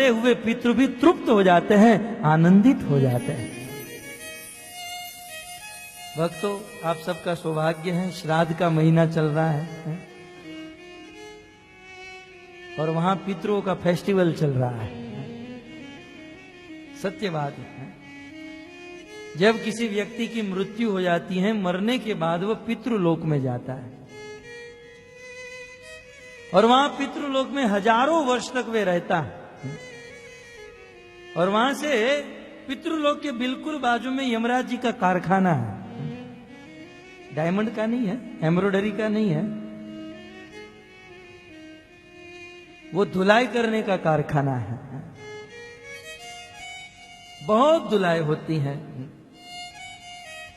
हुए पितृ भी तृप्त हो जाते हैं, आनंदित हो जाते हैं। भक्तों, आप सबका सौभाग्य है, श्राद्ध का महीना चल रहा है और वहां पितरों का फेस्टिवल चल रहा है। सत्य बात है, जब किसी व्यक्ति की मृत्यु हो जाती है, मरने के बाद वह पितृलोक में जाता है और वहां पितृलोक में हजारों वर्ष तक वे रहता है। और वहां से पितृलोक के बिल्कुल बाजू में यमराज जी का कारखाना है। डायमंड का नहीं है, एम्ब्रॉयडरी का नहीं है, वो धुलाई करने का कारखाना है। बहुत धुलाई होती है।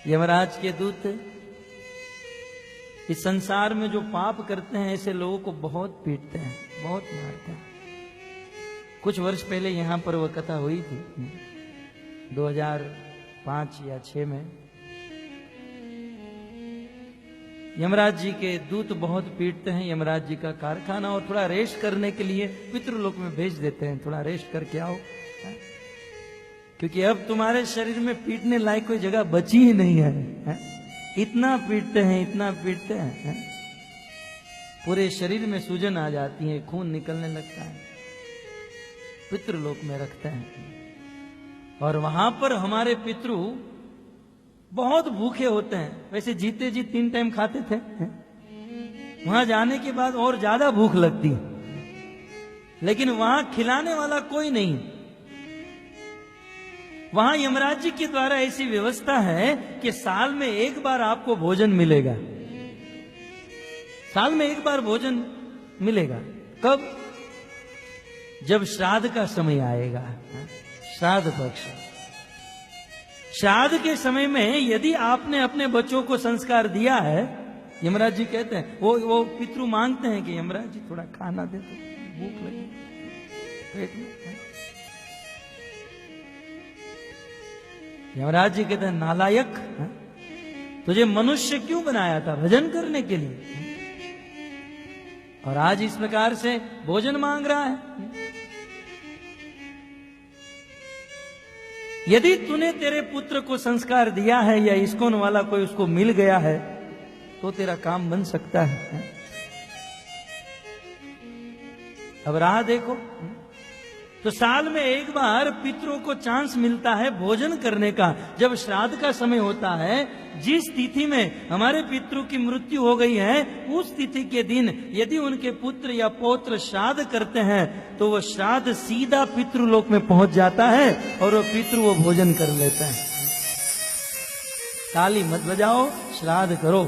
यमराज के दूत इस संसार में जो पाप करते हैं ऐसे लोगों को बहुत पीटते हैं, बहुत मारते हैं। कुछ वर्ष पहले यहां पर वह कथा हुई थी, 2005 या 6 में। यमराज जी के दूत बहुत पीटते हैं यमराज जी का कारखाना, और थोड़ा रेस्ट करने के लिए पितृलोक में भेज देते हैं, थोड़ा रेस्ट करके आओ, क्योंकि अब तुम्हारे शरीर में पीटने लायक कोई जगह बची ही नहीं है। इतना पीटते हैं, इतना पीटते हैं, पूरे शरीर में सूजन आ जाती है, खून निकलने लगता है। पितृलोक में रखते हैं और वहां पर हमारे पितृ बहुत भूखे होते हैं। वैसे जीते जी 3 टाइम खाते थे, वहां जाने के बाद और ज्यादा भूख लगती है, लेकिन वहां खिलाने वाला कोई नहीं। वहां यमराज जी के द्वारा ऐसी व्यवस्था है कि साल में एक बार आपको भोजन मिलेगा। साल में एक बार भोजन मिलेगा। कब? जब श्राद्ध का समय आएगा, श्राद्ध पक्ष। श्राद्ध के समय में यदि आपने अपने बच्चों को संस्कार दिया है, यमराज जी कहते हैं, वो पितृ मांगते हैं कि यमराज जी थोड़ा खाना दे दो, भूख लगी पेट में। यमराज जी कहते हैं, नालायक, तुझे मनुष्य क्यों बनाया था? भजन करने के लिए, और आज इस प्रकार से भोजन मांग रहा है। यदि तूने तेरे पुत्र को संस्कार दिया है या इस्कॉन वाला कोई उसको मिल गया है, तो तेरा काम बन सकता है। अब राह देखो, तो साल में एक बार पितरों को चांस मिलता है भोजन करने का। जब श्राद्ध का समय होता है, जिस तिथि में हमारे पितरों की मृत्यु हो गई है, उस तिथि के दिन यदि उनके पुत्र या पौत्र श्राद्ध करते हैं, तो वह श्राद्ध सीधा पितृलोक में पहुंच जाता है और वो पितृ वो भोजन कर लेते हैं। ताली मत बजाओ, श्राद्ध करो।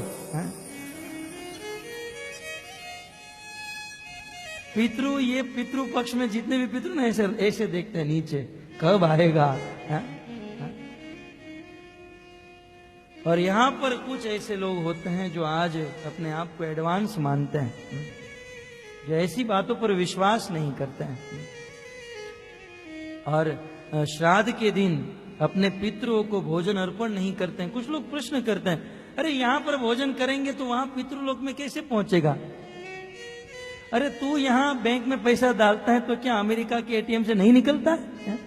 पितृ, ये पितृ पक्ष में जितने भी पितृ ना ऐसे देखते हैं नीचे, कब आएगा। और यहां पर कुछ ऐसे लोग होते हैं जो आज अपने आप को एडवांस मानते हैं, जो ऐसी बातों पर विश्वास नहीं करते हैं और श्राद्ध के दिन अपने पितरों को भोजन अर्पण नहीं करते हैं। कुछ लोग प्रश्न करते हैं, अरे यहां पर भोजन करेंगे तो वहां पितृलोक में कैसे पहुंचेगा? अरे तू यहां बैंक में पैसा डालता है तो क्या अमेरिका के एटीएम से नहीं निकलता है?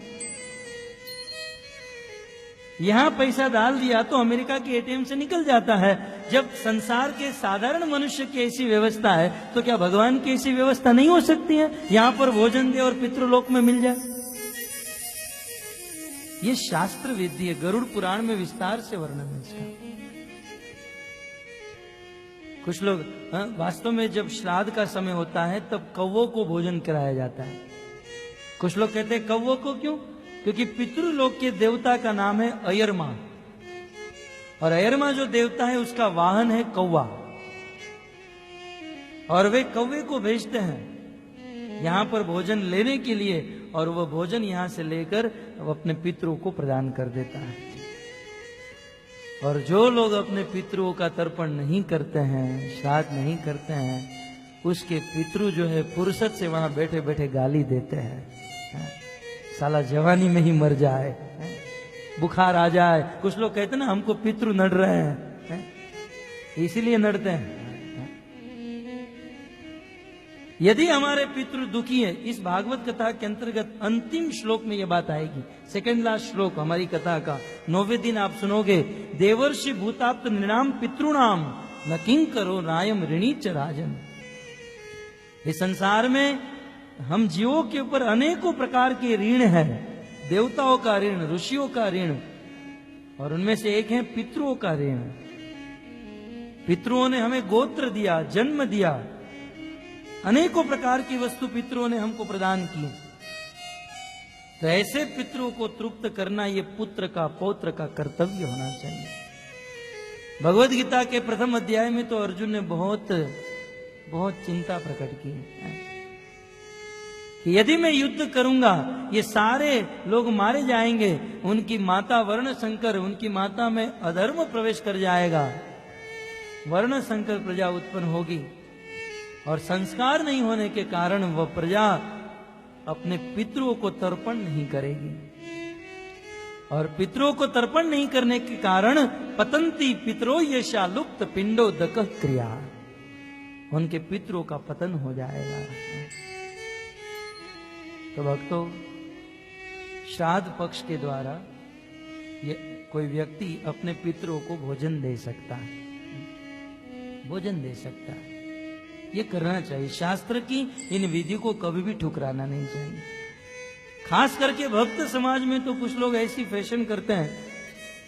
यहां पैसा डाल दिया तो अमेरिका के एटीएम से निकल जाता है। जब संसार के साधारण मनुष्य की ऐसी व्यवस्था है, तो क्या भगवान की ऐसी व्यवस्था नहीं हो सकती है? यहां पर भोजन दे और पितृलोक में मिल जाए। ये शास्त्र विधि है, गरुड़ पुराण में विस्तार से वर्णन है इसका। कुछ लोग वास्तव में जब श्राद्ध का समय होता है तब कौवों को भोजन कराया जाता है। कुछ लोग कहते हैं कौवों को क्यों? क्योंकि पितृलोक के देवता का नाम है अयरमा, और अयरमा जो देवता है उसका वाहन है कौवा, और वे कौवे को भेजते हैं यहां पर भोजन लेने के लिए, और वह भोजन यहां से लेकर अपने पितरों को प्रदान कर देता है। और जो लोग अपने पितरों का तर्पण नहीं करते हैं, श्राद्ध नहीं करते हैं, उसके पितृ जो है फुर्सत से वहां बैठे बैठे गाली देते हैं, साला जवानी में ही मर जाए, बुखार आ जाए। कुछ लोग कहते हैं ना हमको पितृ नड़ रहे हैं, इसीलिए नड़ते हैं। यदि हमारे पितृ दुखी है, इस भागवत कथा के अंतर्गत अंतिम श्लोक में यह बात आएगी, सेकंड लास्ट श्लोक हमारी कथा का 9वें दिन आप सुनोगे, देवर्षि भूताप्त नृणाम पितृणाम न किंकरो नायम ऋणी च राजन। इस संसार में हम जीवों के ऊपर अनेकों प्रकार के ऋण है, देवताओं का ऋण, ऋषियों का ऋण, और उनमें से एक है पितरों का ऋण। पितरों ने हमें गोत्र दिया, जन्म दिया, अनेकों प्रकार की वस्तु पितरों ने हमको प्रदान की। तो ऐसे पितरों को तृप्त करना ये पुत्र का, पौत्र का कर्तव्य होना चाहिए। भगवद गीता के प्रथम अध्याय में तो अर्जुन ने बहुत चिंता प्रकट की है कि यदि मैं युद्ध करूंगा, ये सारे लोग मारे जाएंगे, उनकी माता वर्ण संकर, उनकी माता में अधर्म प्रवेश कर जाएगा, वर्ण संकर प्रजा उत्पन्न होगी, और संस्कार नहीं होने के कारण वह प्रजा अपने पितरों को तर्पण नहीं करेगी, और पितरों को तर्पण नहीं करने के कारण पतंती पितरो यशा लुप्त पिंडो दक क्रिया, उनके पितरों का पतन हो जाएगा। तो भक्तों, श्राद्ध पक्ष के द्वारा ये कोई व्यक्ति अपने पितरों को भोजन दे सकता है, भोजन दे सकता है, ये करना चाहिए। शास्त्र की इन विधि को कभी भी ठुकराना नहीं चाहिए। खास करके भक्त समाज में तो कुछ लोग ऐसी फैशन करते हैं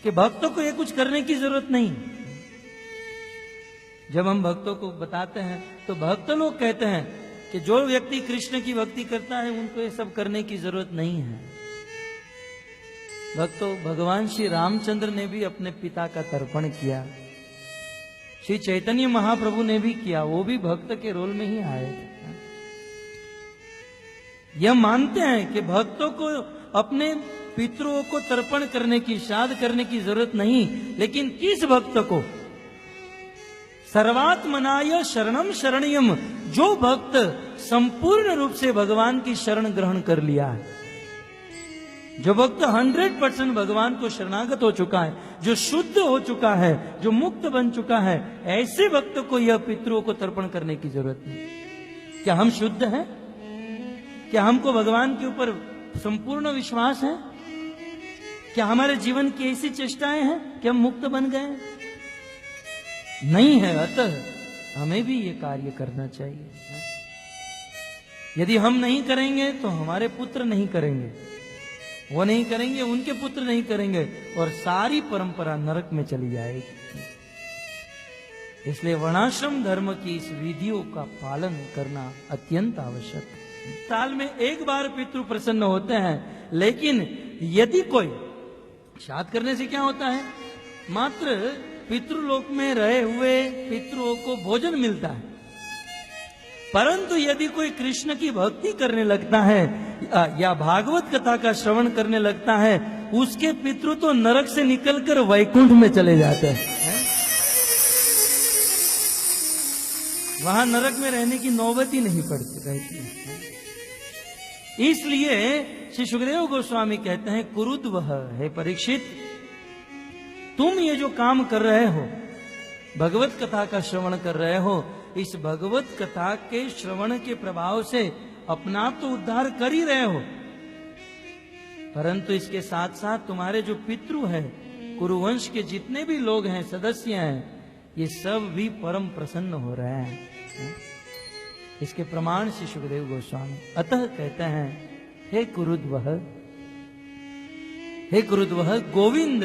कि भक्तों को ये कुछ करने की जरूरत नहीं। जब हम भक्तों को बताते हैं तो भक्त लोग कहते हैं कि जो व्यक्ति कृष्ण की भक्ति करता है उनको ये सब करने की जरूरत नहीं है। भक्तों, भगवान श्री रामचंद्र ने भी अपने पिता का तर्पण किया, श्री चैतन्य महाप्रभु ने भी किया, वो भी भक्त के रोल में ही आए थे। यह मानते हैं कि भक्तों को अपने पितरों को तर्पण करने की, श्राद्ध करने की जरूरत नहीं, लेकिन किस भक्त को? सर्वात्मनाय शरणम शरणयम, जो भक्त संपूर्ण रूप से भगवान की शरण ग्रहण कर लिया है, जो भक्त 100% भगवान को शरणागत हो चुका है, जो शुद्ध हो चुका है, जो मुक्त बन चुका है, ऐसे भक्त को यह पितरों को तर्पण करने की जरूरत नहीं। क्या हम शुद्ध हैं? क्या हमको भगवान के ऊपर संपूर्ण विश्वास है? क्या हमारे जीवन की ऐसी चेष्टाएं हैं कि हम मुक्त बन गए? नहीं है। अतः हमें भी ये कार्य करना चाहिए। यदि हम नहीं करेंगे तो हमारे पुत्र नहीं करेंगे, वो नहीं करेंगे, उनके पुत्र नहीं करेंगे, और सारी परंपरा नरक में चली जाएगी। इसलिए वर्णाश्रम धर्म की इस विधियों का पालन करना अत्यंत आवश्यक है। साल में एक बार पितृ प्रसन्न होते हैं, लेकिन यदि कोई श्राद्ध करने से क्या होता है? मात्र पितृलोक में रहे हुए पितरों को भोजन मिलता है, परंतु यदि कोई कृष्ण की भक्ति करने लगता है या भागवत कथा का श्रवण करने लगता है, उसके पितृ तो नरक से निकलकर वैकुंठ में चले जाते हैं। वहां नरक में रहने की नौबत ही नहीं पड़ती रहती है। इसलिए श्री सुखदेव गोस्वामी कहते हैं, कुरुद्वह, हे परीक्षित, तुम ये जो काम कर रहे हो, भगवत कथा का श्रवण कर रहे हो, इस भगवत कथा के श्रवण के प्रभाव से अपना आप तो उद्धार कर ही रहे हो, परंतु इसके साथ साथ तुम्हारे जो पितृ हैं, कुरुवंश के जितने भी लोग हैं, सदस्य हैं, ये सब भी परम प्रसन्न हो रहे हैं। इसके प्रमाण श्री सुखदेव गोस्वामी अतः कहते हैं, हे कुरुद्वह, हे कुरुद्वह, गोविंद